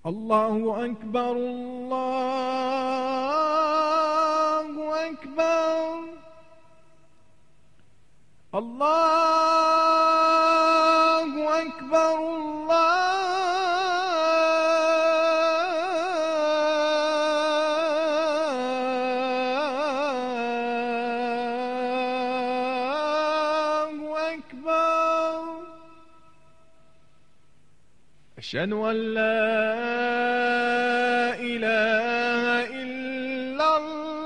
الله أكبر الله أكبر الله أكبر الله أكبر أشهد أن لا إله إلا الله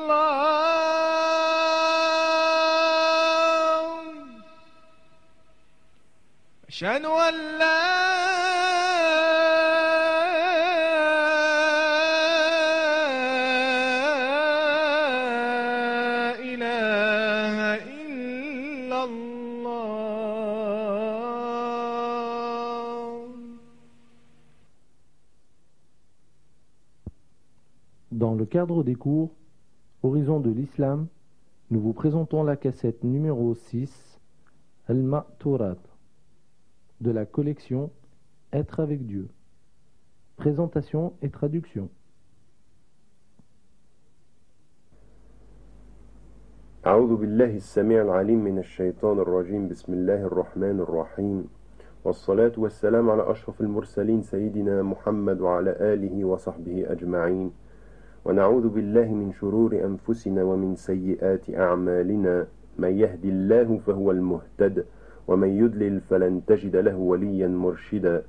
أشهد أن لا إله إلا الله. Dans le cadre des cours Horizon de l'Islam, nous vous présentons la cassette numéro 6, Al-Ma'turat, de la collection Être avec Dieu. Présentation et traduction. أعوذ بالله السميع العليم من الشيطان الرجيم بسم الله الرحمن الرحيم والصلاة والسلام على أشرف المرسلين سيدنا محمد وعلى آله وصحبه أجمعين ونعوذ بالله من شرور أنفسنا ومن سيئات أعمالنا من يهدي الله فهو المهتد ومن يضلل فلن تجد له وليا مرشدا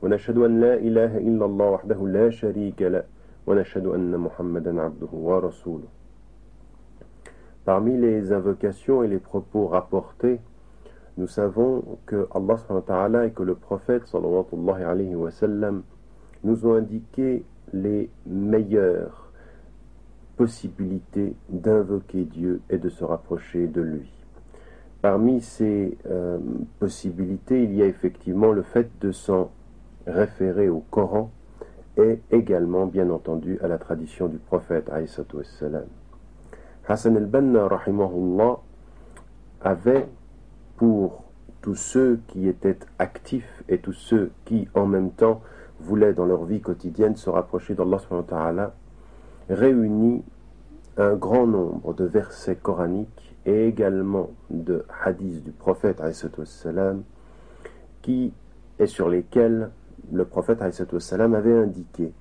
ونشهد أن لا إله إلا الله وحده لا شريك له ونشهد أن محمدا عبده ورسوله. Parmi les invocations et les propos rapportés, nous savons que Allah subhanahu wa ta'ala et que le prophète sallallahu alayhi wa sallam nous ont indiqué les meilleures possibilités d'invoquer Dieu et de se rapprocher de lui. Parmi ces possibilités, il y a effectivement le fait de s'en référer au Coran et également, bien entendu, à la tradition du prophète alayhi salam. Hassan al-Banna rahimahullah avait, pour tous ceux qui étaient actifs et tous ceux qui en même temps voulaient dans leur vie quotidienne se rapprocher d'Allah subhanahu wa ta'ala, réuni un grand nombre de versets coraniques et également de hadiths du prophète alayhi salam qui et sur lesquels le prophète alayhi salam avait indiqué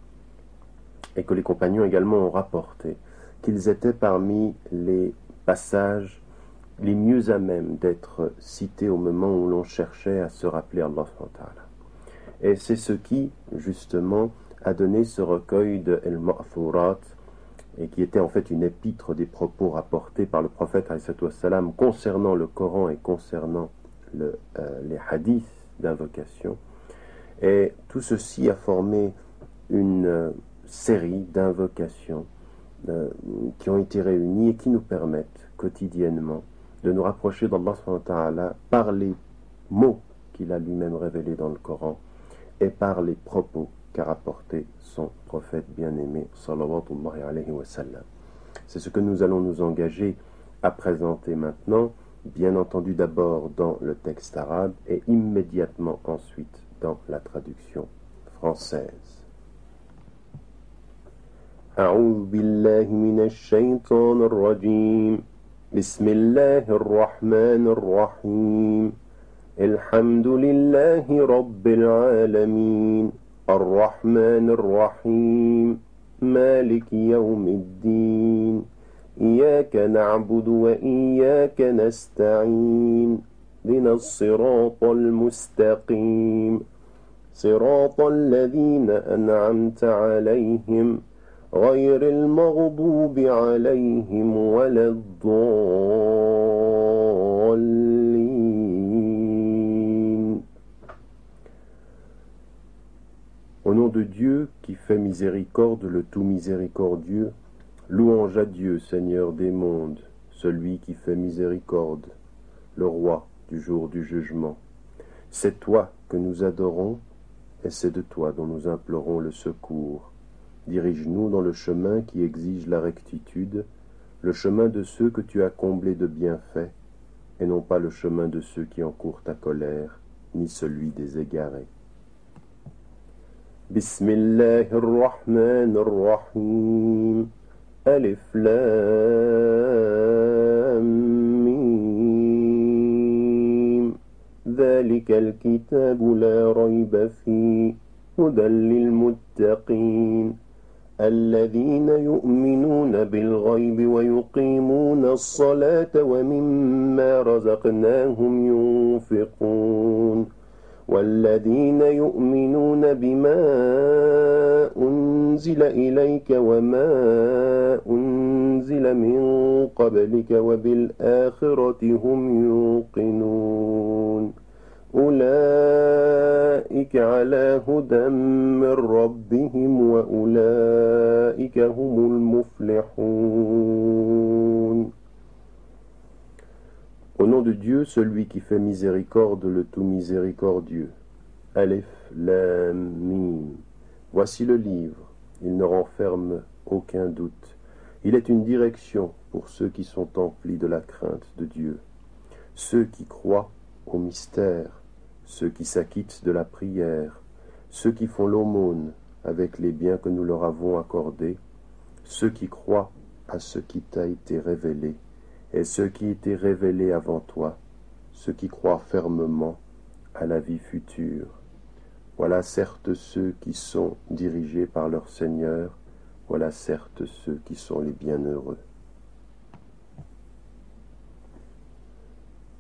et que les compagnons également ont rapporté qu'ils étaient parmi les passages les mieux à même d'être cités au moment où l'on cherchait à se rappeler Allah subhanahu wa ta'ala. Et c'est ce qui, justement, a donné ce recueil de Al-Ma'thurat, et qui était en fait une épître des propos rapportés par le prophète alayhi salam concernant le Coran et concernant les hadiths d'invocation. Et tout ceci a formé une série d'invocations qui ont été réunis et qui nous permettent quotidiennement de nous rapprocher d'Allah subhanahu wa ta'ala par les mots qu'il a lui-même révélés dans le Coran et par les propos qu'a rapporté son prophète bien-aimé sallallahu alayhi wa sallam. C'est ce que nous allons nous engager à présenter maintenant, bien entendu d'abord dans le texte arabe et immédiatement ensuite dans la traduction française. أعوذ بالله من الشيطان الرجيم بسم الله الرحمن الرحيم الحمد لله رب العالمين الرحمن الرحيم مالك يوم الدين إياك نعبد وإياك نستعين اهدنا الصراط المستقيم صراط الذين أنعمت عليهم غير المغضوب عليهم ولا الضالين. Au nom de Dieu qui fait miséricorde, le tout miséricordieux, louange à Dieu, Seigneur des mondes, celui qui fait miséricorde, le roi du jour du jugement. C'est toi que nous adorons et c'est de toi dont nous implorons le secours. Dirige-nous dans le chemin qui exige la rectitude, le chemin de ceux que tu as comblés de bienfaits, et non pas le chemin de ceux qui encourent ta colère, ni celui des égarés. بسم الله الرحمن الرحيم ألف لام ميم ذلك الكتاب لا ريب فيه هدى للمتقين الذين يؤمنون بالغيب ويقيمون الصلاة ومما رزقناهم ينفقون والذين يؤمنون بما أنزل إليك وما أنزل من قبلك وبالآخرة هم يوقنون أولئك على هدى من ربهم وأولئك هم المفلحون. Au nom de Dieu, celui qui fait miséricorde, le tout miséricordieux. Aleph, Lam, Mim. Voici le livre, il ne renferme aucun doute. Il est une direction pour ceux qui sont emplis de la crainte de Dieu, ceux qui croient au mystère, ceux qui s'acquittent de la prière, ceux qui font l'aumône avec les biens que nous leur avons accordés, ceux qui croient à ce qui t'a été révélé, et ceux qui étaient révélés avant toi, ceux qui croient fermement à la vie future. Voilà certes ceux qui sont dirigés par leur Seigneur, voilà certes ceux qui sont les bienheureux.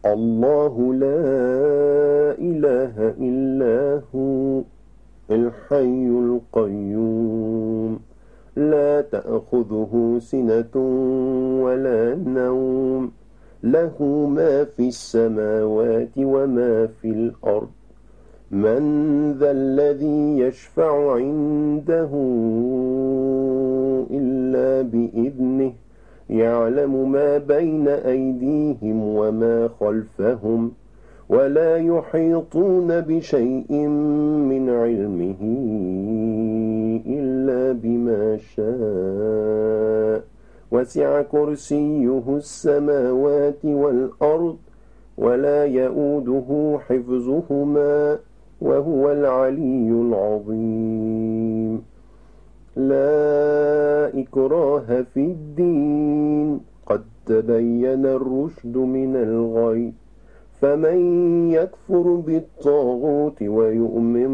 الله لا إله إلا هو الحي القيوم لا تأخذه سنة ولا نوم له ما في السماوات وما في الأرض من ذا الذي يشفع عنده إلا بإذنه يعلم ما بين أيديهم وما خلفهم ولا يحيطون بشيء من علمه إلا بما شاء وسع كرسيه السماوات والأرض ولا يؤوده حفظهما وهو العلي العظيم لا إكراه في الدين قد تبين الرشد من الغي فمن يكفر بالطاغوت ويؤمن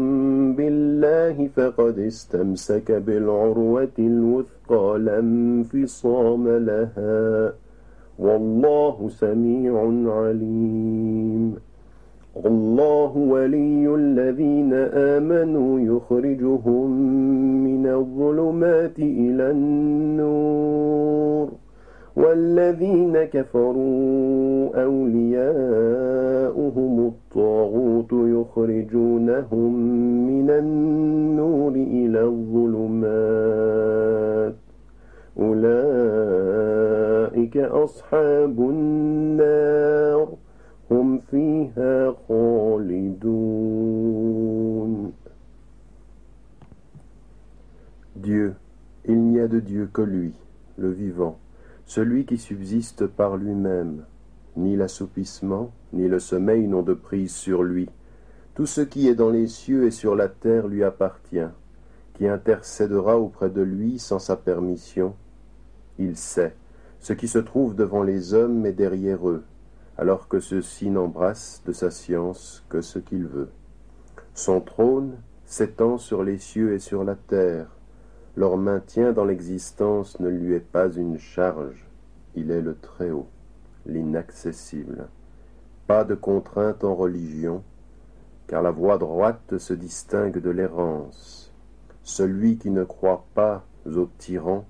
بالله فقد استمسك بالعروة الوثقى لا انفصام لها والله سميع عليم الله ولي الذين آمنوا يخرجهم من الظلمات إلى النور والذين كفروا أولياؤهم الطاغوت يخرجونهم من النور إلى الظلمات أولئك أصحاب النار هم فيها خالدون. Dieu, il n'y a de Dieu que lui, le vivant, celui qui subsiste par lui-même. Ni l'assoupissement, ni le sommeil n'ont de prise sur lui. Tout ce qui est dans les cieux et sur la terre lui appartient. Qui intercédera auprès de lui sans sa permission? Il sait ce qui se trouve devant les hommes et derrière eux, alors que ceux-ci n'embrassent de sa science que ce qu'il veut. Son trône s'étend sur les cieux et sur la terre. Leur maintien dans l'existence ne lui est pas une charge. Il est le Très-Haut, l'inaccessible. Pas de contrainte en religion, car la voie droite se distingue de l'errance. Celui qui ne croit pas aux tyrans,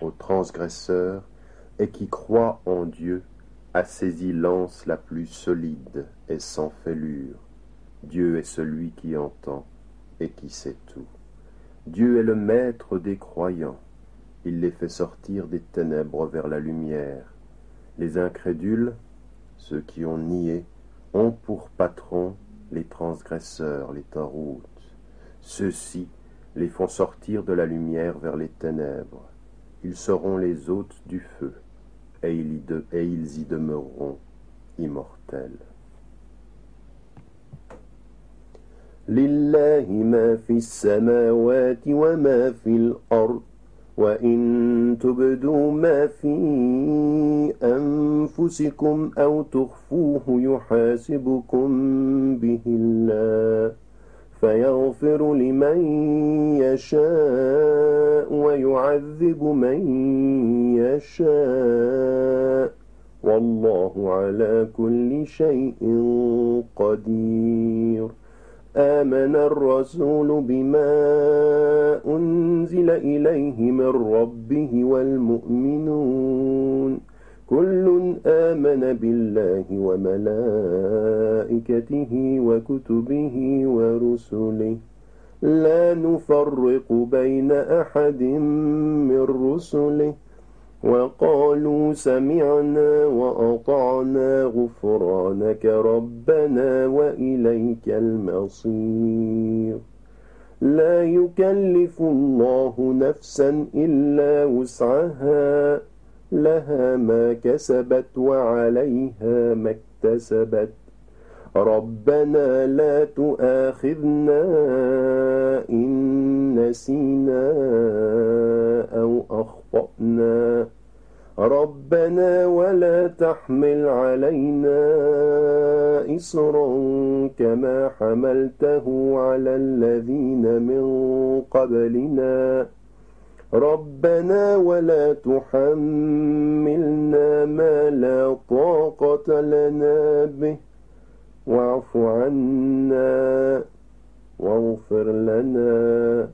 aux transgresseurs, et qui croit en Dieu, a saisi l'anse la plus solide et sans fêlure. Dieu est celui qui entend et qui sait tout. Dieu est le maître des croyants. Il les fait sortir des ténèbres vers la lumière. Les incrédules, ceux qui ont nié, ont pour patron les transgresseurs, les taroutes. Ceux-ci les font sortir de la lumière vers les ténèbres. Ils seront les hôtes du feu, et ils y demeureront immortels. لله ما في السماوات وما في الأرض وإن تبدوا ما في أنفسكم أو تخفوه يحاسبكم به الله فيغفر لمن يشاء ويعذب من يشاء والله على كل شيء قدير آمن الرسول بما أنزل إليه من ربه والمؤمنون كل آمن بالله وملائكته وكتبه ورسله لا نفرق بين أحد من رسله وقالوا سمعنا وأطعنا غفرانك ربنا وإليك المصير لا يكلف الله نفسا إلا وسعها لها ما كسبت وعليها ما اكتسبت ربنا لا تؤاخذنا إن نسينا أو أخطأنا ربنا ولا تحمل علينا إصرا كما حملته على الذين من قبلنا ربنا ولا تحملنا ما لا طاقة لنا به واعف عنا واغفر لنا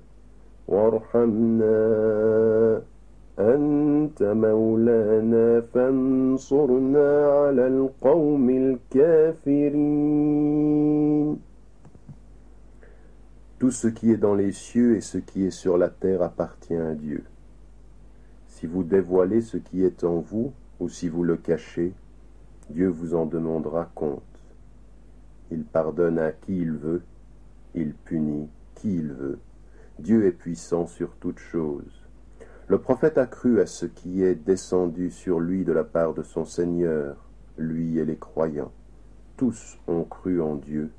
وارحمنا أنت مولانا فانصرنا على القوم الكافرين. Tout ce qui est dans les cieux et ce qui est sur la terre appartient à Dieu. Si vous dévoilez ce qui est en vous ou si vous le cachez, Dieu vous en demandera compte. Il pardonne à qui il veut, il punit qui il veut. Dieu est puissant sur toutes choses. Le prophète a cru à ce qui est descendu sur lui de la part de son Seigneur, lui et les croyants. Tous ont cru en Dieu,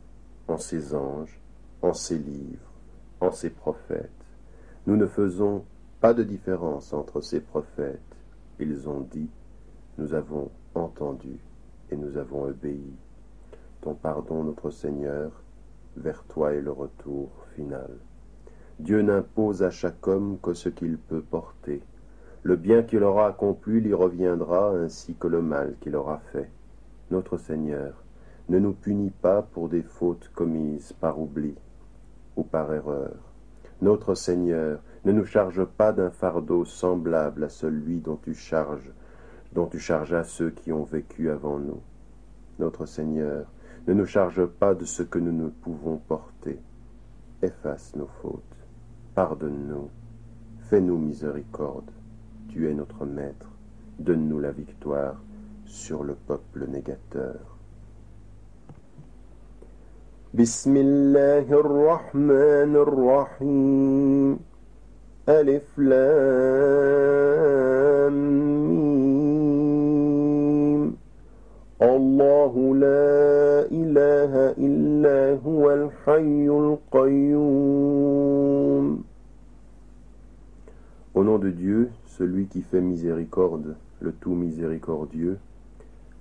en ses anges, en ses livres, en ses prophètes. Nous ne faisons pas de différence entre ces prophètes. Ils ont dit, nous avons entendu et nous avons obéi. Ton pardon, notre Seigneur, vers toi est le retour final. Dieu n'impose à chaque homme que ce qu'il peut porter. Le bien qu'il aura accompli lui reviendra ainsi que le mal qu'il aura fait. Notre Seigneur ne nous punit pas pour des fautes commises par oubli ou par erreur. Notre Seigneur ne nous charge pas d'un fardeau semblable à celui dont tu chargeas ceux qui ont vécu avant nous. Notre Seigneur ne nous charge pas de ce que nous ne pouvons porter. Efface nos fautes. Pardonne-nous, fais-nous miséricorde, tu es notre Maître, donne-nous la victoire sur le peuple négateur. Bismillahirrahmanirrahim. Alif Lam Mim. Allahu la ilaha illa huwal hayyul qayyum. Au nom de Dieu, celui qui fait miséricorde, le tout miséricordieux,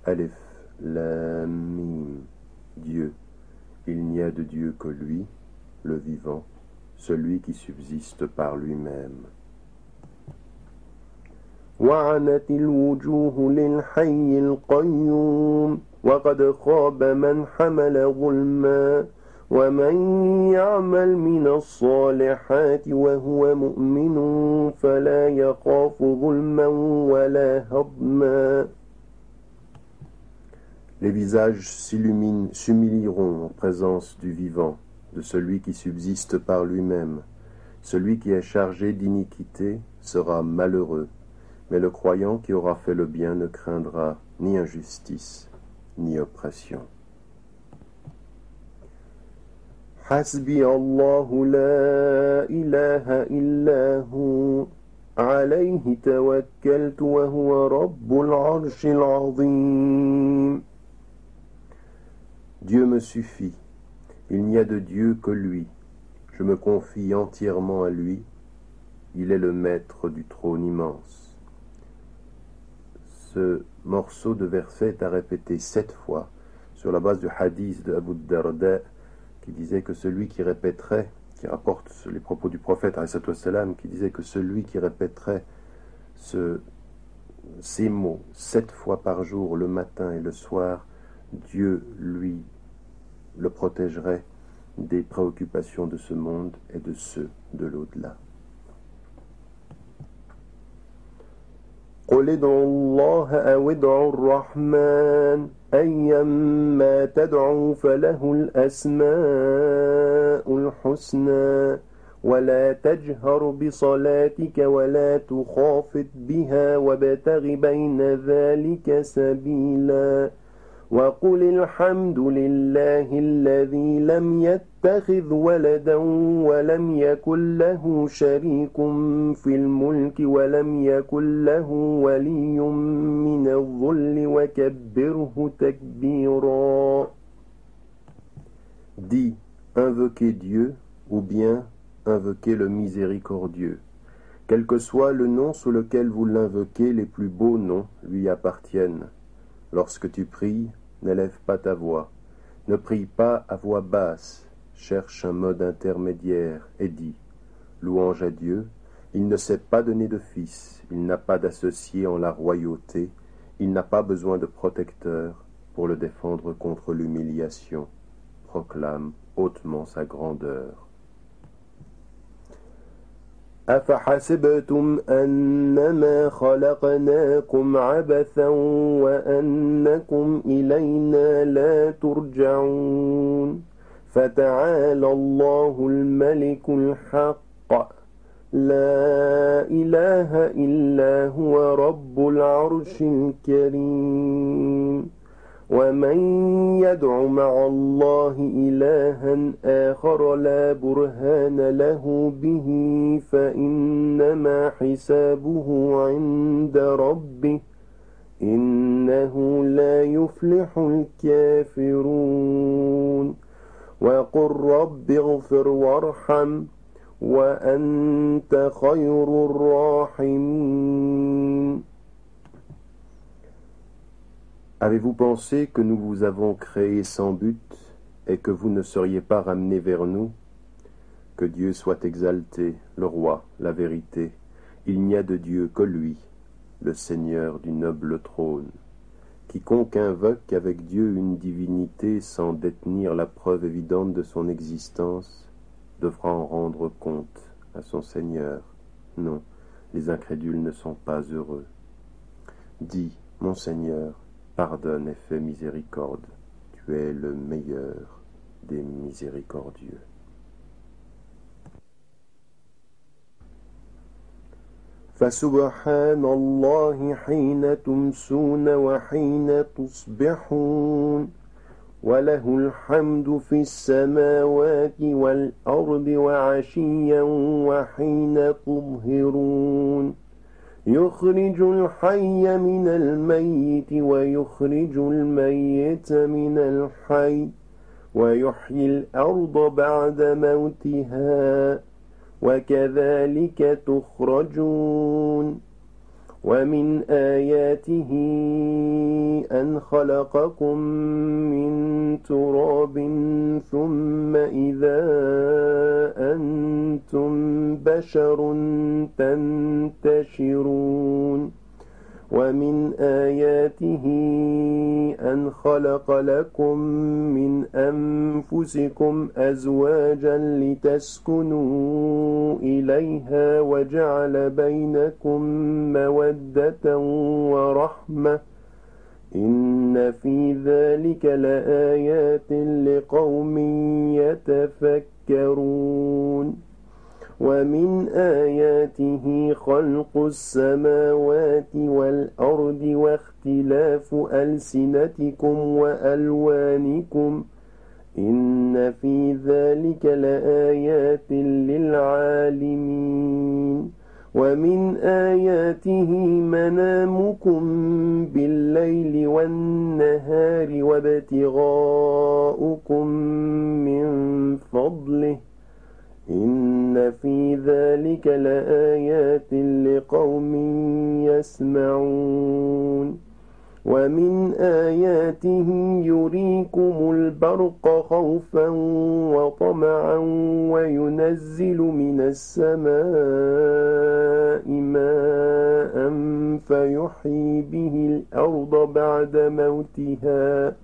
Alif Lam Mim, Dieu, il n'y a de Dieu que lui, le vivant, celui qui subsiste par lui-même. وعنت الوجوه للحي القيوم وقد خاب من حمل ظلما ومن يعمل من الصالحات وهو مؤمن فلا يخاف ظلما ولا هضما. Les visages s'humilieront en présence du vivant, de celui qui subsiste par lui-même. Celui qui est chargé d'iniquité sera malheureux, mais le croyant qui aura fait le bien ne craindra ni injustice, ni oppression. حسبي الله لا إله إلا هو عليه توكلت وهو رب العرش العظيم. Dieu me suffit, Il n'y a de Dieu que lui. Je me confie entièrement à lui. Il est le maître du trône immense. Ce morceau de verset est à répéter 7 fois sur la base du hadith de Abu Darda qui disait que celui qui répéterait, qui rapporte les propos du prophète qui disait que celui qui répéterait ces mots 7 fois par jour, le matin et le soir, Dieu lui le protégerait des préoccupations de ce monde et de ceux de l'au-delà. قل ادعوا الله أو ادعوا الرحمن أيما تدعوا فله الأسماء الحسنى ولا تجهر بصلاتك ولا تخافت بها وابتغ بين ذلك سبيلا وقل الحمد لله الذي لم يتخذ ولدا ولم يكن له شريك في الملك ولم يكن له ولي من الذل وكبره تكبيرا. Dis, invoquez Dieu ou bien invoquez le miséricordieux. Quel que soit le nom sous lequel vous l'invoquez, les plus beaux noms lui appartiennent. Lorsque tu pries, n'élève pas ta voix. Ne prie pas à voix basse. Cherche un mode intermédiaire et dis, louange à Dieu, il ne s'est pas donné de fils, il n'a pas d'associé en la royauté, il n'a pas besoin de protecteur pour le défendre contre l'humiliation. Proclame hautement sa grandeur. أفحسبتم أنما خلقناكم عبثا وأنكم إلينا لا ترجعون فتعالى الله الملك الحق لا إله إلا هو رب العرش الكريم ومن يدع مع الله إلها آخر لا برهان له به فإنما حسابه عند ربه إنه لا يفلح الكافرون وقل رب اغفر وارحم وأنت خير الراحمين. Avez-vous pensé que nous vous avons créé sans but et que vous ne seriez pas ramenés vers nous? Que Dieu soit exalté, le roi, la vérité. Il n'y a de Dieu que lui, le Seigneur du noble trône. Quiconque invoque avec Dieu une divinité sans détenir la preuve évidente de son existence devra en rendre compte à son Seigneur. Non, les incrédules ne sont pas heureux. Dis, mon Seigneur, pardonne et fais miséricorde. Tu es le meilleur des miséricordieux. فسبحان الله حين تمسون وحين تصبحون وله الحمد في السماوات والأرض وعشيا وحين تظهرون يخرج الحي من الميت ويخرج الميت من الحي ويحيي الأرض بعد موتها وكذلك تخرجون ومن آياته أن خلقكم من تراب ثم إذا أنتم بشر تنتشرون ومن آياته أن خلق لكم من أنفسكم أزواجا لتسكنوا إليها وجعل بينكم مودة ورحمة إن في ذلك لآيات لقوم يتفكرون ومن آياته خلق السماوات والأرض واختلاف ألسنتكم وألوانكم إن في ذلك لآيات للعالمين ومن آياته منامكم بالليل والنهار وابتغاؤكم من فضله إن في ذلك لآيات لقوم يسمعون ومن آياته يريكم البرق خوفا وطمعا وينزل من السماء ماء فيحيي به الأرض بعد موتها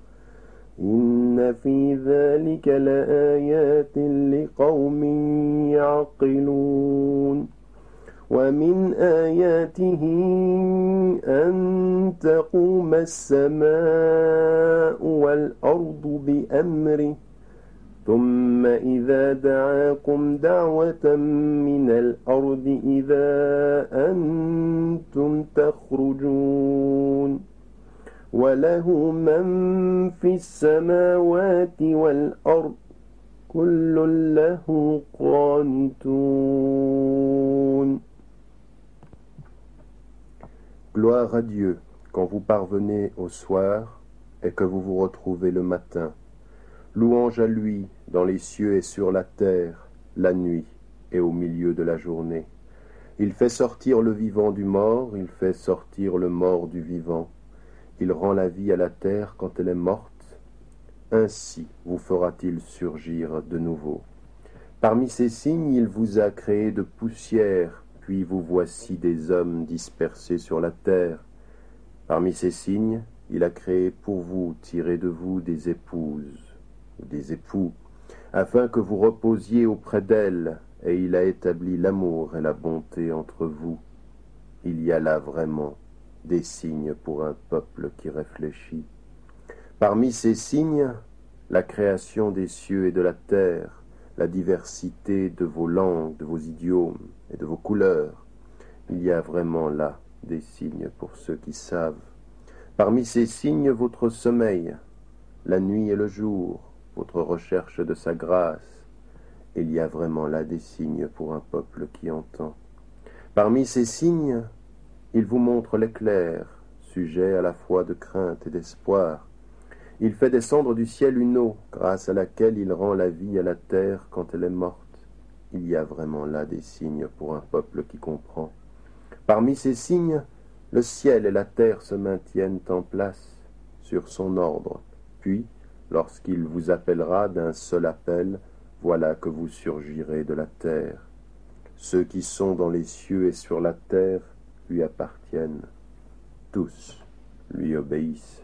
إن في ذلك لآيات لقوم يعقلون ومن آياته أن تقوم السماء والأرض بأمره ثم إذا دعاكم دعوة من الأرض إذا أنتم تخرجون وله من في السماوات والأرض كل له قانتون. Gloire à Dieu quand vous parvenez au soir et que vous vous retrouvez le matin. Louange à lui dans les cieux et sur la terre, la nuit et au milieu de la journée. Il fait sortir le vivant du mort, il fait sortir le mort du vivant. Il rend la vie à la terre quand elle est morte. Ainsi vous fera-t-il surgir de nouveau. Parmi ces signes, il vous a créé de poussière, puis vous voici des hommes dispersés sur la terre. Parmi ces signes, il a créé pour vous, tiré de vous, des épouses ou des époux, afin que vous reposiez auprès d'elles, et il a établi l'amour et la bonté entre vous. Il y a là vraiment des signes pour un peuple qui réfléchit. Parmi ces signes, la création des cieux et de la terre, la diversité de vos langues, de vos idiomes et de vos couleurs. Il y a vraiment là des signes pour ceux qui savent. Parmi ces signes, votre sommeil, la nuit et le jour, votre recherche de sa grâce. Il y a vraiment là des signes pour un peuple qui entend. Parmi ces signes, il vous montre l'éclair, sujet à la fois de crainte et d'espoir. Il fait descendre du ciel une eau, grâce à laquelle il rend la vie à la terre quand elle est morte. Il y a vraiment là des signes pour un peuple qui comprend. Parmi ces signes, le ciel et la terre se maintiennent en place, sur son ordre. Puis, lorsqu'il vous appellera d'un seul appel, voilà que vous surgirez de la terre. Ceux qui sont dans les cieux et sur la terre lui appartiennent. Tous lui obéissent.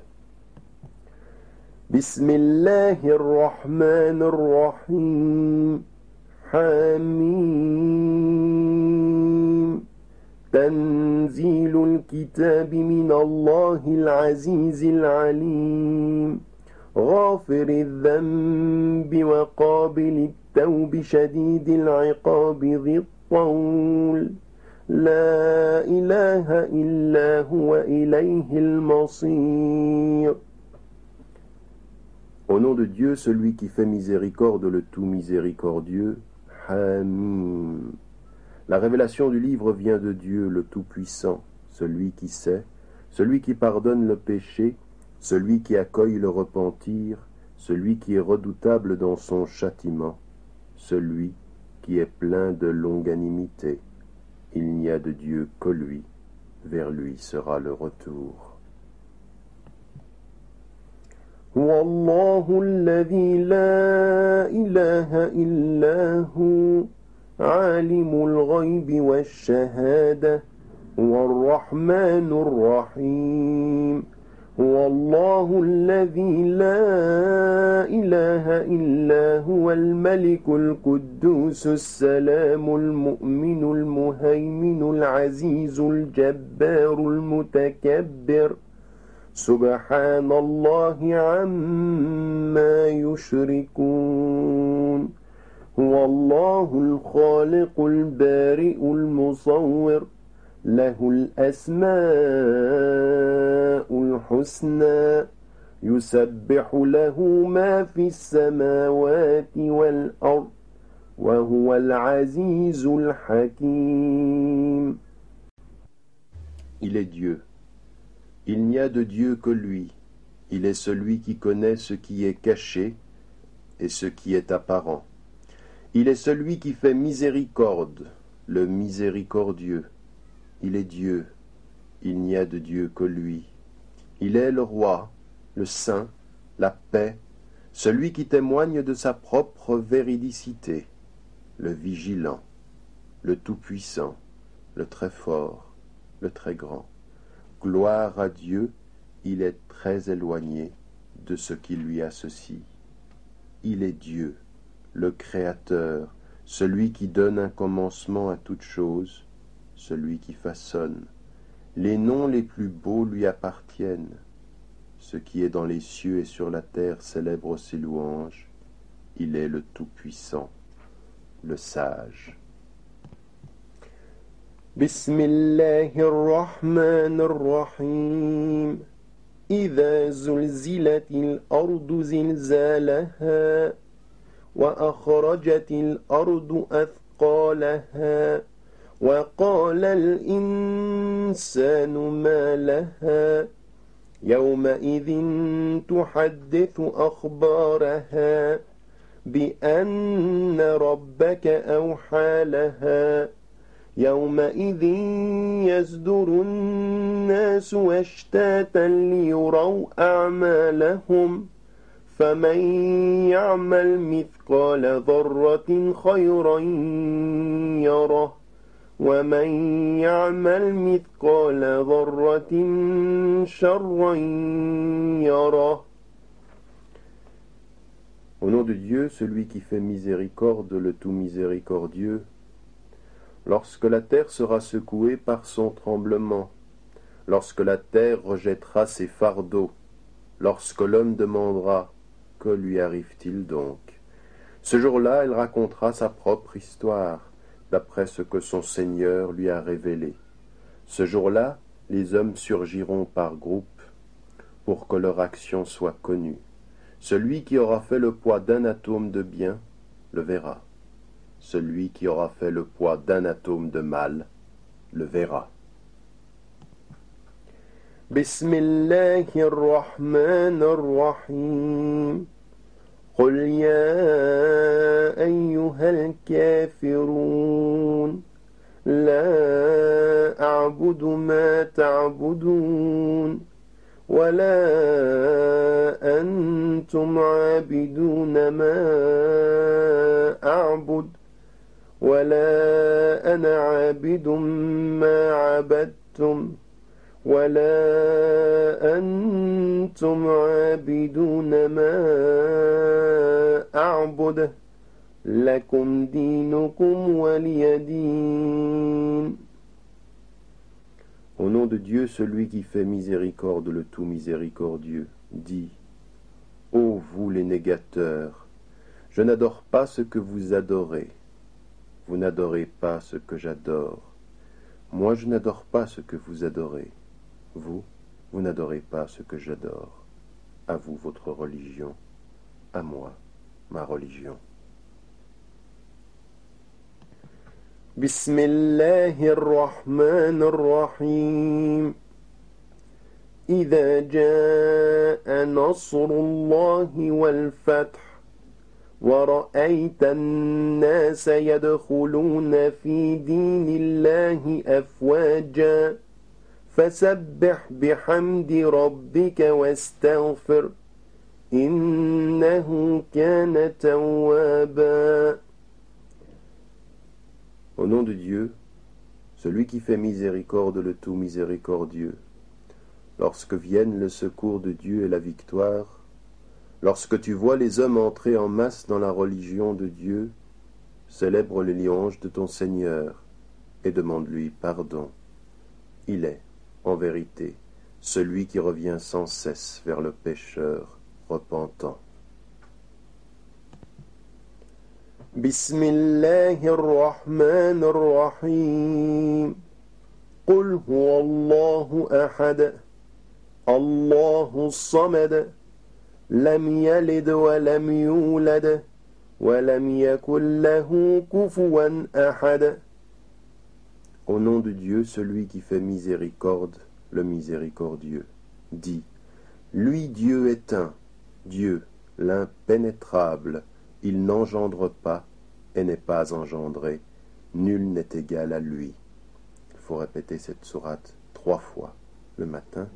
Bismillahirrahmanirrahim. Hamim. Tanzilul kitabi min Allahil azizil alim. غافر الذنب وقابل التوب شديد العقاب ذي الطول لا إله إلا هو إليه المصير. Au nom de Dieu, celui qui fait miséricorde, le tout miséricordieux, Hamim. La révélation du livre vient de Dieu, le Tout-Puissant, celui qui sait, celui qui pardonne le péché, celui qui accueille le repentir, celui qui est redoutable dans son châtiment, celui qui est plein de longanimité. Il n'y a de Dieu que lui, vers lui sera le retour. Wallahu alladhi la ilaha illa hu, alimul ghaybi wash-shahada, war-rahmanur rahim. هو الله الذي لا إله إلا هو الملك القدوس السلام المؤمن المهيمن العزيز الجبار المتكبر سبحان الله عما يشركون هو الله الخالق البارئ المصور له الأسماء الحسنى يسبح له ما في السماوات والأرض وهو العزيز الحكيم. Il est Dieu. Il n'y a de Dieu que lui. Il est celui qui connaît ce qui est caché et ce qui est apparent. Il est celui qui fait miséricorde, le miséricordieux. Il est Dieu. Il n'y a de Dieu que lui. Il est le roi, le saint, la paix, celui qui témoigne de sa propre véridicité, le vigilant, le tout-puissant, le très fort, le très grand. Gloire à Dieu, il est très éloigné de ce qui lui associe. Il est Dieu, le Créateur, celui qui donne un commencement à toute chose, celui qui façonne. Les noms les plus beaux lui appartiennent. Ce qui est dans les cieux et sur la terre célèbre ses louanges. Il est le Tout-Puissant, le Sage. Bismillahirrahmanirrahim. إذا زلزلت الأرض زلزالها وأخرجت الأرض أثقالها وقال الإنسان ما لها يومئذ تحدث أخبارها بأن ربك أوحى لها يومئذ يصدر الناس أشتاتا ليروا أعمالهم فمن يعمل مثقال ذرة خيرا يره ومن يعمل مثقال ذرة شرا يره. Au nom de Dieu, celui qui fait miséricorde, le tout miséricordieux, lorsque la terre sera secouée par son tremblement, lorsque la terre rejettera ses fardeaux, lorsque l'homme demandera « Que lui arrive-t-il donc ?» Ce jour-là, elle racontera sa propre histoire, d'après ce que son Seigneur lui a révélé. Ce jour-là, les hommes surgiront par groupes pour que leur action soit connue. Celui qui aura fait le poids d'un atome de bien le verra. Celui qui aura fait le poids d'un atome de mal le verra. Bismillahirrahmanirrahim. قل يا أيها الكافرون لا أعبد ما تعبدون ولا أنتم عابدون ما أعبد ولا أنا عابد ما عبدتم ولا أنتم عابدون ما أعبد لكم دينكم ولي دين. Au nom de Dieu, celui qui fait miséricorde, le tout miséricordieux, dit: Ô vous les négateurs, je n'adore pas ce que vous adorez. Vous n'adorez pas ce que j'adore. Moi, je n'adore pas ce que vous adorez. Vous n'adorez pas ce que j'adore. À vous votre religion, à moi ma religion. Bismillahirrahmanirrahim. إذا جاء نصر الله والفتح ورأيت الناس يدخلون في دين الله أفواجا فسبح بحمد ربك واستغفر إنه كان توابا. Au nom de Dieu, celui qui fait miséricorde, le tout miséricordieux, lorsque viennent le secours de Dieu et la victoire, lorsque tu vois les hommes entrer en masse dans la religion de Dieu, célèbre les louanges de ton Seigneur et demande-lui pardon. Il est, en vérité, celui qui revient sans cesse vers le pécheur repentant. Bismillahirrahmanirrahim. Qul huwa Allahu ahad, Allahu samad, lam yalid wa lam yulad, wa lam yakul lahu kufuwan ahad. Au nom de Dieu, celui qui fait miséricorde, le miséricordieux. Dis, lui Dieu est un, Dieu, l'impénétrable, il n'engendre pas et n'est pas engendré, nul n'est égal à lui. Il faut répéter cette sourate 3 fois le matin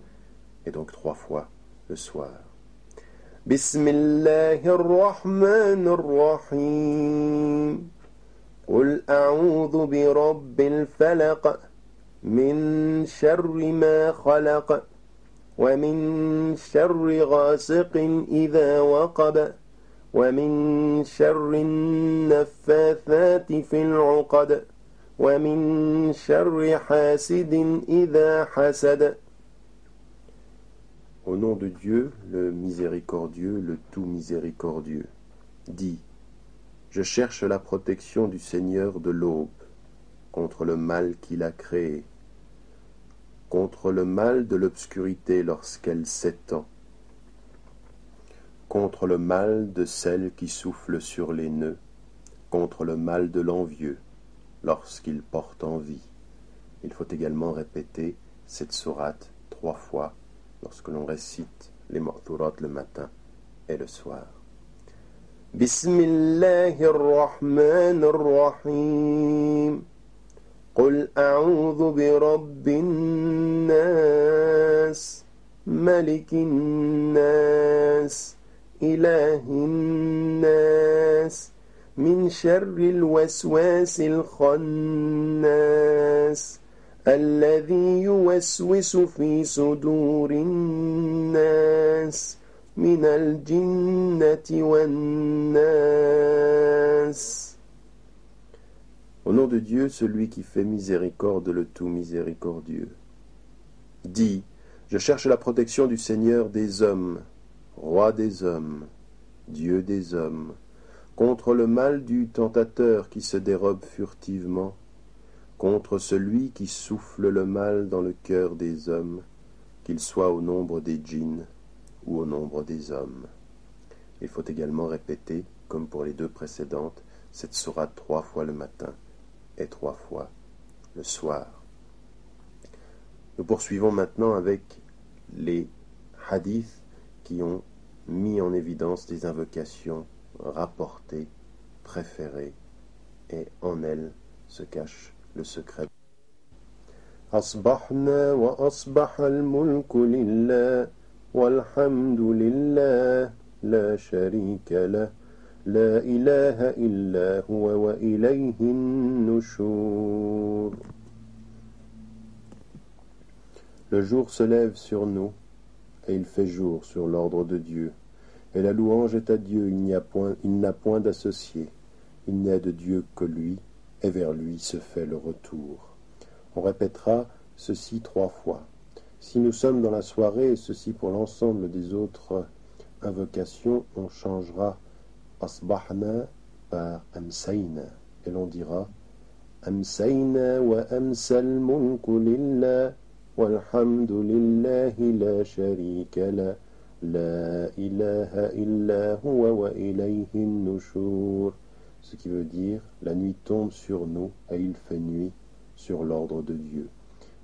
et donc 3 fois le soir. Bismillahirrahmanirrahim. Qul a'udhu bi rabbil falaq min sharri ma khalaq wa min sharri ghasiqin idha waqab wa min sharri an-naffathati fil 'uqad wa min sharri hasidin idha hasad. Au nom de Dieu, le miséricordieux, le tout miséricordieux. Dis, je cherche la protection du Seigneur de l'aube, contre le mal qu'il a créé, contre le mal de l'obscurité lorsqu'elle s'étend, contre le mal de celle qui souffle sur les nœuds, contre le mal de l'envieux lorsqu'il porte envie. Il faut également répéter cette sourate 3 fois lorsque l'on récite les ma'thurat le matin et le soir. Bismillahirrahmanirrahim. Qul a'udhu bi rabbin nas, malikin nas, ilahin nas, min sharril waswasil khannas. الذي يوسوس في صدور الناس من الجنة والناس. Au nom de Dieu, celui qui fait miséricorde, le tout miséricordieux. Dis, je cherche la protection du Seigneur des hommes, roi des hommes, Dieu des hommes, contre le mal du tentateur qui se dérobe furtivement, contre celui qui souffle le mal dans le cœur des hommes, qu'il soit au nombre des djinns ou au nombre des hommes. Il faut également répéter, comme pour les 2 précédentes, cette sourate 3 fois le matin et 3 fois le soir. Nous poursuivons maintenant avec les hadiths qui ont mis en évidence des invocations rapportées, préférées, et en elles se cache le secret. أصبحنا وأصبح الملك لله والحمد لله لا شريك له لا إله إلا هو وإليه النشور. Le jour se lève sur nous et il fait jour sur l'ordre de Dieu. Et la louange est à Dieu, il n'a point d'associé, il n'y a de Dieu que lui, et vers lui se fait le retour. On répétera ceci 3 fois. Si nous sommes dans la soirée, et ceci pour l'ensemble des autres invocations, on changera asbahna par amsayna, et l'on dira amsayna wa amsal mulku lillah walhamdu lillahi la sharika la la ilaha illa huwa wa ilayhi nushur. Ce qui veut dire, la nuit tombe sur nous et il fait nuit sur l'ordre de Dieu.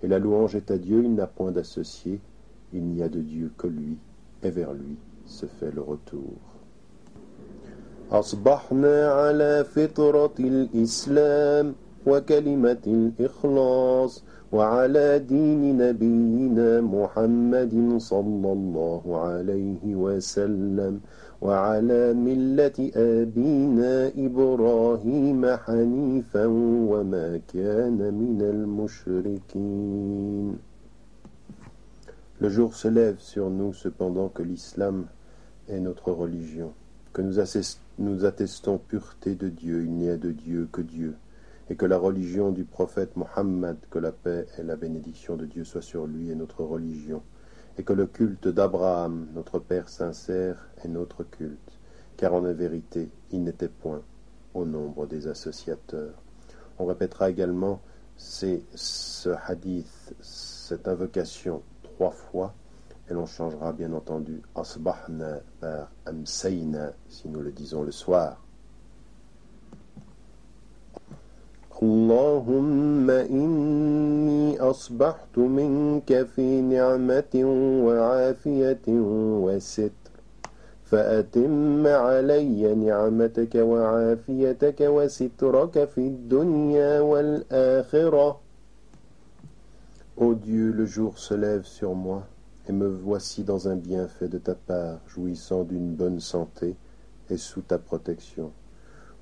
Et la louange est à Dieu, il n'a point d'associé, il n'y a de Dieu que lui, et vers lui se fait le retour. أصبحنا على فطرة الإسلام وكلمة الإخلاص وعلى دين نبينا محمد صلى الله عليه وسلم وعلى ملة أبينا إبراهيم حنيفا وما كان من المشركين. Le jour se lève sur nous cependant que l'islam est notre religion, que nous attestons pureté de Dieu, il n'y a de Dieu que Dieu, et que la religion du prophète Mohammed, que la paix et la bénédiction de Dieu soient sur lui, est notre religion, et que le culte d'Abraham, notre Père sincère, est notre culte, car en vérité, il n'était point au nombre des associateurs. On répétera également ce hadith, cette invocation 3 fois, et l'on changera bien entendu asbahna par amsayna si nous le disons le soir. اللهم إني أصبحت منك في نعمة وعافية وستر فأتم علي نعمتك وعافيتك وسترك في الدنيا والآخرة. Ô Dieu, le jour se lève sur moi, et me voici dans un bienfait de ta part, jouissant d'une bonne santé et sous ta protection.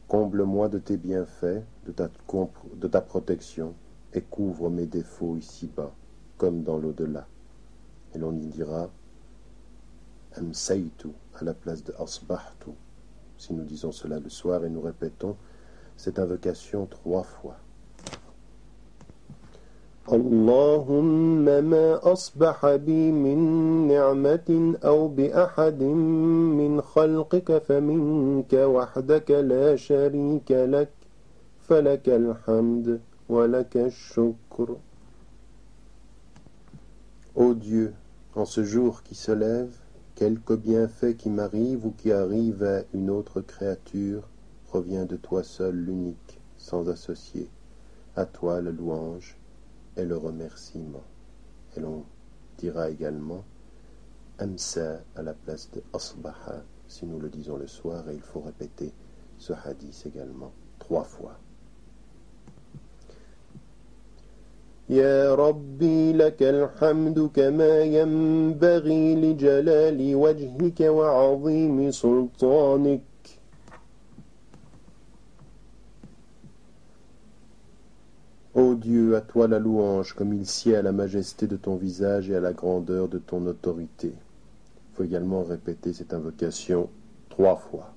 Comble-moi de tes bienfaits, de ta protection, et couvre mes défauts ici-bas, comme dans l'au-delà. Et l'on y dira Amsaytu à la place de Asbahtu. Si nous disons cela le soir et nous répétons cette invocation 3 fois. اللهم ما أصبح بي من نعمة أو بأحد من خلقك فمنك وحدك لا شريك لك فلك الحمد ولك الشكر. Ô Dieu, en ce jour qui se lève, quelque bienfait qui m'arrive ou qui arrive à une autre créature provient de toi seul l'unique, sans associé. À toi la louange et le remerciement. Et l'on dira également Amsa à la place de Asbaha si nous le disons le soir, et il faut répéter ce hadith également 3 fois. Ya Rabbi lakal hamdu kama yanbaghi li jalali wajhika wa 'azimi sultanik. Ô Dieu, à toi la louange, comme il sied à la majesté de ton visage et à la grandeur de ton autorité. Il faut également répéter cette invocation 3 fois.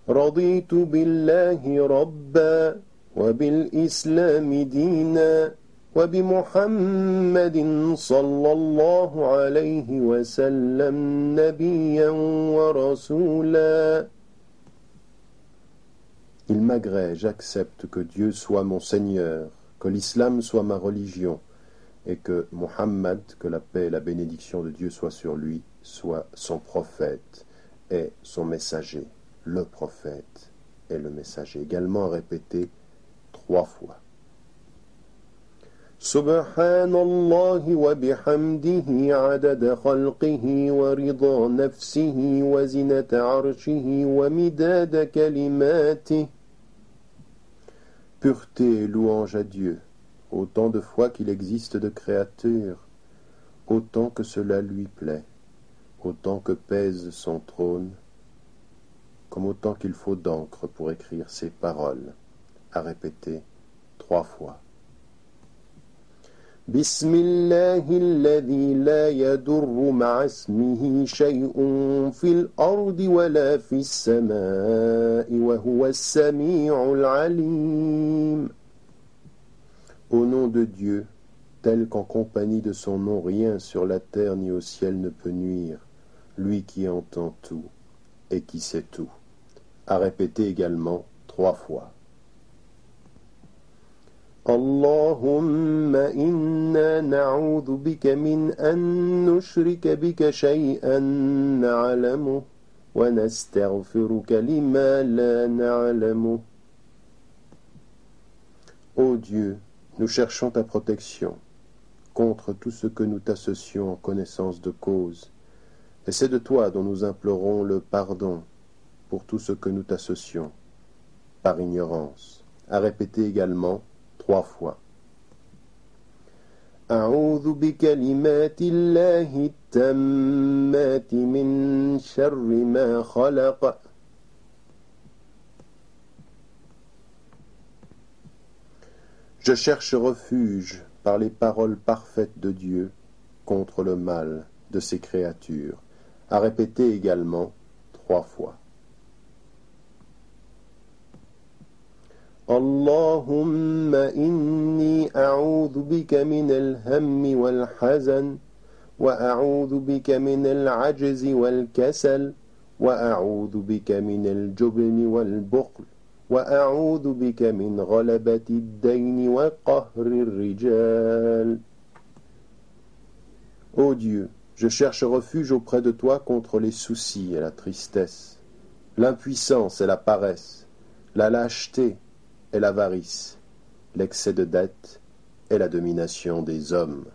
Raditu billahi rabba wa bil islami dina wa bi Muhammadin sallallahu alayhi wa sallam nabiyyan wa rasula. Il m'agrée, j'accepte que Dieu soit mon Seigneur, que l'islam soit ma religion, et que Muhammad, que la paix et la bénédiction de Dieu soient sur lui, soit son prophète et son messager, le prophète et le messager. Également répété 3 fois. Subhanallahi wa bihamdihi adada khalqihi wa rida nafsihi wa zinata arshihi wa midada kalimatihi. Pureté et louange à Dieu, autant de fois qu'il existe de créatures, autant que cela lui plaît, autant que pèse son trône, comme autant qu'il faut d'encre pour écrire ses paroles, à répéter 3 fois. Bismillahi alladhi la yadurru ma'a ismihi shay'un fil ardi wa la fis samaa'i wa huwa as-sami'ul 'alim. Au nom de Dieu, tel qu'en compagnie de son nom rien sur la terre ni au ciel ne peut nuire, lui qui entend tout et qui sait tout. À répéter également 3 fois. Allahumma inna na'udhu bika min an nushrika bika shay'an na'lamu wa nastaghfiruka lima la na'lamu. Ô Dieu, nous cherchons ta protection contre tout ce que nous t'associons en connaissance de cause, et c'est de toi dont nous implorons le pardon pour tout ce que nous t'associons par ignorance. À répéter également 3 fois. A'udhu bi kalimati Allahi tammati min sharri ma khalaq. Je cherche refuge par les paroles parfaites de Dieu contre le mal de ses créatures. À répéter également 3 fois. Allahumma inni a'udhu bika min al-hammi wal-hazan wa a'udhu bika min al-'ajzi wal-kasal wa a'udhu bika min al-jubni wal-bukhl wa a'udhu bika min ghalabati ad-dayni wa qahri ar-rijal. Ô Dieu, je cherche refuge auprès de toi contre les soucis et la tristesse, l'impuissance et la paresse, la lâcheté est l'avarice, l'excès de dette et la domination des hommes.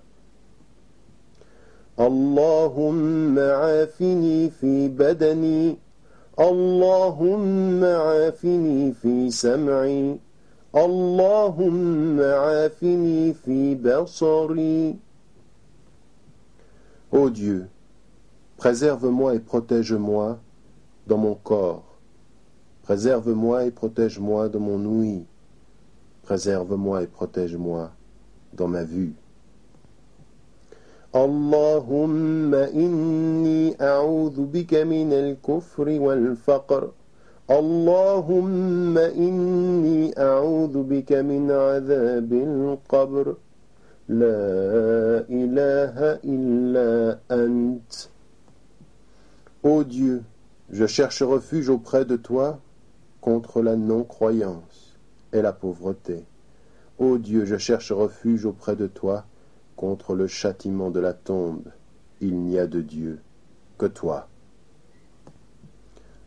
Allahumma afini fi badani, Allahumma afini fi sam'i, Allahumma afini fi basari. Ô Dieu, préserve-moi et protège-moi dans mon corps, préserve-moi et protège-moi dans mon ouïe, préserve-moi et protège-moi dans ma vue. Allahumma inni a'udhu bika min al-kufri wal-faqr. Allahumma inni a'udhu bika min adhab al-qabr. La ilaha illa ant. Ô Dieu, je cherche refuge auprès de toi contre la non-croyance et la pauvreté. Ô Dieu, je cherche refuge auprès de toi contre le châtiment de la tombe. Il n'y a de Dieu que toi.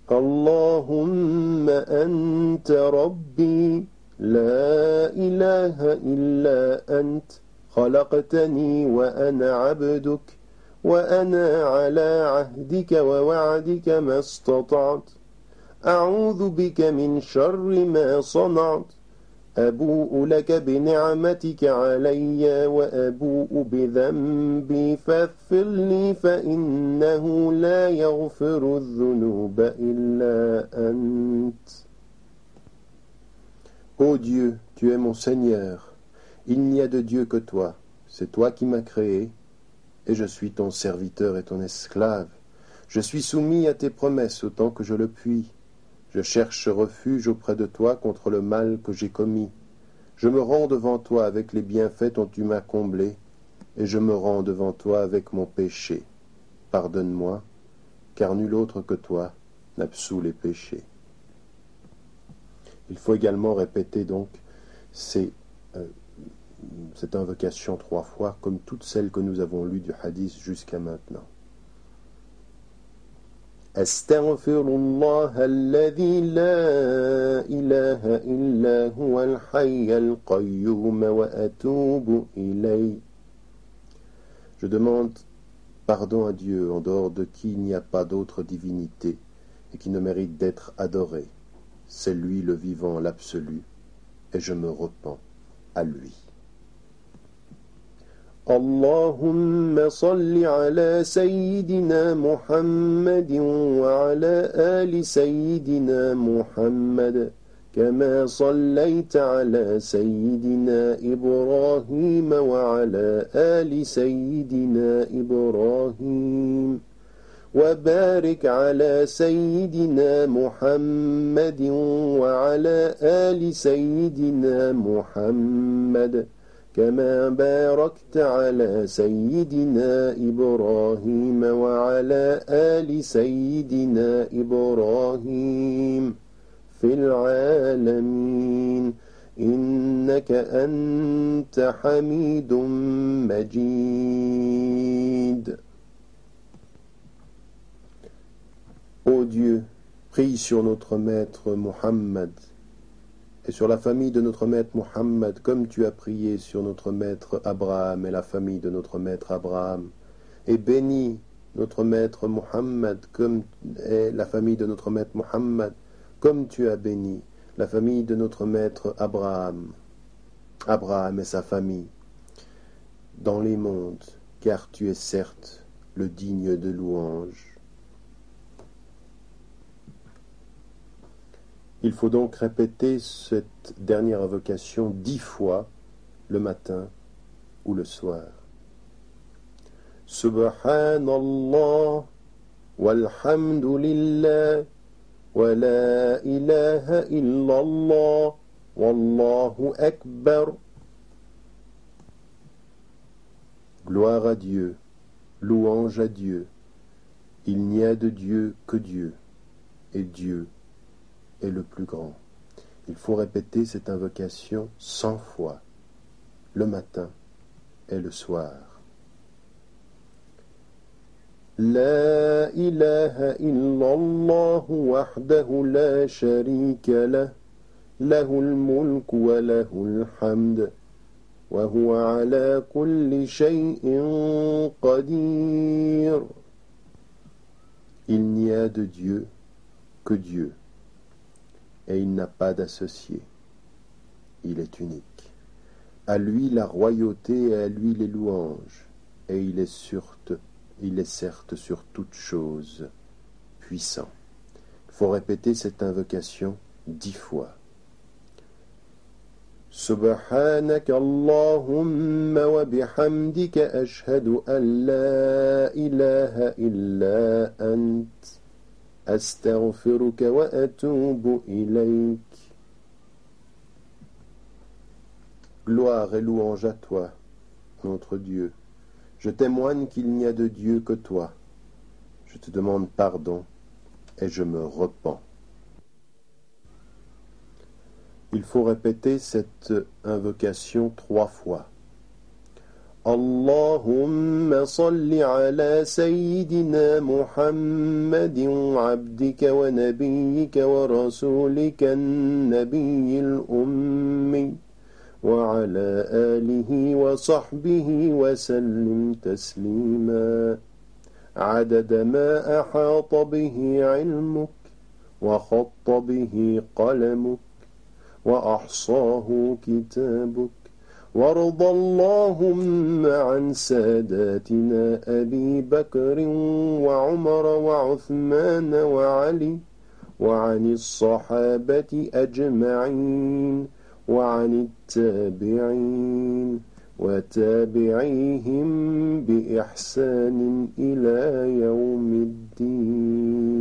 Allahumma anta rabbi, la ilaha illa ant, khalaqtani wa ana abduk, wa ana ala ahdika wa wa'dika ma istata'at, a'udhu bika min sharri ma sana'at. أبوء لك بنعمتك علي وأبوء بذنبي فاغفر لي فإنه لا يغفر الذنوب إلا أنت. Ô Dieu, tu es mon Seigneur, il n'y a de Dieu que toi, c'est toi qui m'as créé, et je suis ton serviteur et ton esclave. Je suis soumis à tes promesses autant que je le puis. Je cherche refuge auprès de toi contre le mal que j'ai commis. Je me rends devant toi avec les bienfaits dont tu m'as comblé, et je me rends devant toi avec mon péché. Pardonne-moi, car nul autre que toi n'absout les péchés. Il faut également répéter donc cette invocation 3 fois, comme toutes celles que nous avons lues du hadith jusqu'à maintenant. أستغفر الله الذي لا إله إلا هو الحي القيوم وأتوب إليه. Je demande pardon à Dieu en dehors de qui il n'y a pas d'autre divinité et qui ne mérite d'être adoré. C'est lui le vivant, l'absolu, et je me repens à lui. اللهم صل على سيدنا محمد وعلى آل سيدنا محمد كما صليت على سيدنا إبراهيم وعلى آل سيدنا إبراهيم وبارك على سيدنا محمد وعلى آل سيدنا محمد كما باركت على سيدنا إبراهيم وعلى آل سيدنا إبراهيم في العالمين إنك أنت حميد مجيد. Ô Dieu, prie sur notre maître Muhammad et sur la famille de notre maître Muhammad, comme tu as prié sur notre maître Abraham et la famille de notre maître Abraham, et bénis notre maître Muhammad et la famille de notre maître Muhammad, comme tu as béni la famille de notre maître Abraham et sa famille, dans les mondes, car tu es certes le digne de louange. Il faut donc répéter cette dernière invocation 10 fois le matin ou le soir. Subhanallah walhamdulillah wa la ilaha illallah wallahu akbar. Gloire à Dieu, louange à Dieu. Il n'y a de Dieu que Dieu, et Dieu est le plus grand. Il faut répéter cette invocation 100 fois, le matin et le soir. La ilaha illallah wahdahu la sharika lah, له الملك وله الحمد وهو على كل شيء قدير. Il n'y a de Dieu que Dieu, et il n'a pas d'associé. Il est unique. À lui la royauté et à lui les louanges, et il est certes sur toute chose puissant. Il faut répéter cette invocation 10 fois. سبحانك اللهم وبحمدك أشهد أن لا إله إلا أنت أستغفرك وأتوب إليك. Gloire et louange à toi, notre Dieu. Je témoigne qu'il n'y a de Dieu que toi. Je te demande pardon et je me repens. Il faut répéter cette invocation 3 fois. Allahumma salli ala sayyidina Muhammadin abdika wa nabiyyika wa rasulika an-nabiyyil ummi wa ala alihi wa sahbihi wa sallim taslima adada ma ahata bihi ilmuk wa khatta bihi qalamuk وأحصاه كتابك وارض اللهم عن ساداتنا أبي بكر وعمر وعثمان وعلي وعن الصحابة أجمعين وعن التابعين وتابعيهم بإحسان إلى يوم الدين.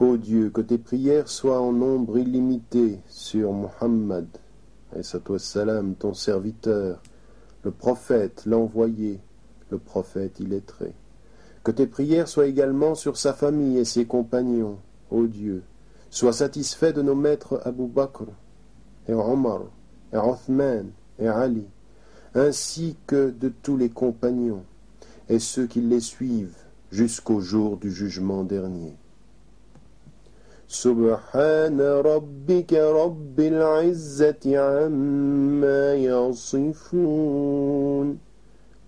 Ô Dieu, que tes prières soient en nombre illimité sur Muhammad, salam, ton serviteur, le prophète, l'envoyé, le prophète illettré. Que tes prières soient également sur sa famille et ses compagnons, ô Dieu. Sois satisfait de nos maîtres Abu Bakr, et Omar, et Othman, et Ali, ainsi que de tous les compagnons, et ceux qui les suivent jusqu'au jour du jugement dernier. سبحان ربك رب العزة عما يصفون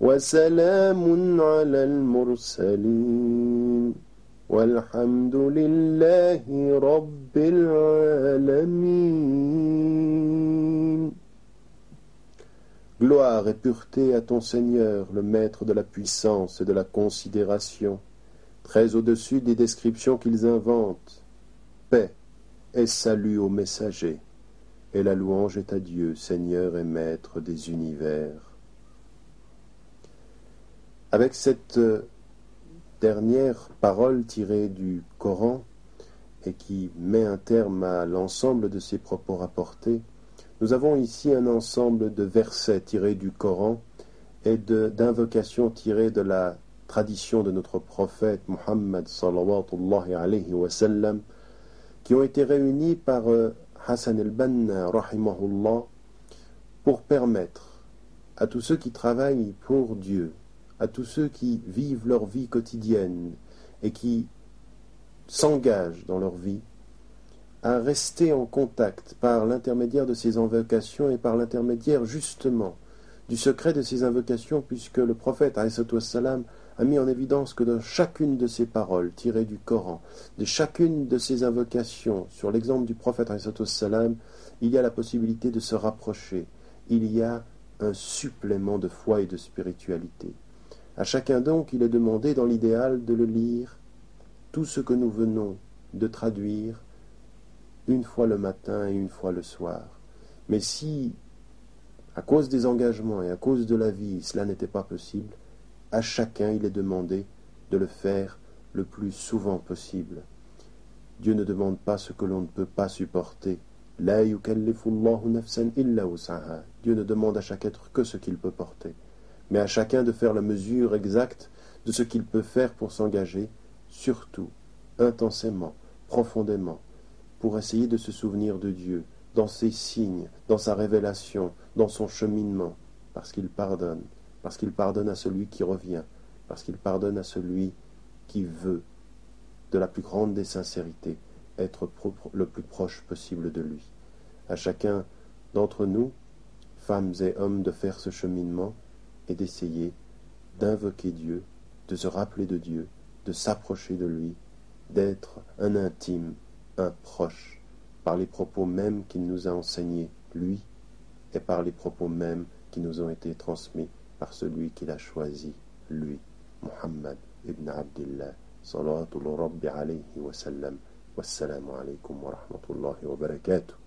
وسلام على المرسلين والحمد لله رب العالمين. Gloire et pureté à ton Seigneur, le maître de la puissance et de la considération, très au-dessus des descriptions qu'ils inventent. Paix et salut aux messagers, et la louange est à Dieu, Seigneur et Maître des univers. Avec cette dernière parole tirée du Coran, et qui met un terme à l'ensemble de ces propos rapportés, nous avons ici un ensemble de versets tirés du Coran et d'invocations tirées de la tradition de notre prophète Muhammad sallallahu alayhi wa sallam, qui ont été réunis par Hassan el-Banna, rahimahullah, pour permettre à tous ceux qui travaillent pour Dieu, à tous ceux qui vivent leur vie quotidienne et qui s'engagent dans leur vie, à rester en contact par l'intermédiaire de ces invocations et par l'intermédiaire justement du secret de ces invocations, puisque le prophète ﷺ a mis en évidence que dans chacune de ces paroles tirées du Coran, de chacune de ces invocations, sur l'exemple du prophète ﷺ, il y a la possibilité de se rapprocher, il y a un supplément de foi et de spiritualité. À chacun donc, il est demandé dans l'idéal de le lire, tout ce que nous venons de traduire, une fois le matin et une fois le soir. Mais si, à cause des engagements et à cause de la vie, cela n'était pas possible, à chacun il est demandé de le faire le plus souvent possible. Dieu ne demande pas ce que l'on ne peut pas supporter. La yukallifullahu nafsan illa wus'aha. Dieu ne demande à chaque être que ce qu'il peut porter, mais à chacun de faire la mesure exacte de ce qu'il peut faire pour s'engager, surtout, intensément, profondément, pour essayer de se souvenir de Dieu, dans ses signes, dans sa révélation, dans son cheminement, parce qu'il pardonne à celui qui revient, parce qu'il pardonne à celui qui veut, de la plus grande des sincérités, être le plus proche possible de lui. À chacun d'entre nous, femmes et hommes, de faire ce cheminement et d'essayer d'invoquer Dieu, de se rappeler de Dieu, de s'approcher de lui, d'être un intime, un proche, par les propos mêmes qu'il nous a enseignés, lui, et par les propos mêmes qui nous ont été transmis par celui qu'il a choisi, lui, Muhammad ibn Abdillah, salawatullah rabbi alayhi wa sallam. Wassalamu alaykum wa rahmatullahi wa barakatuh.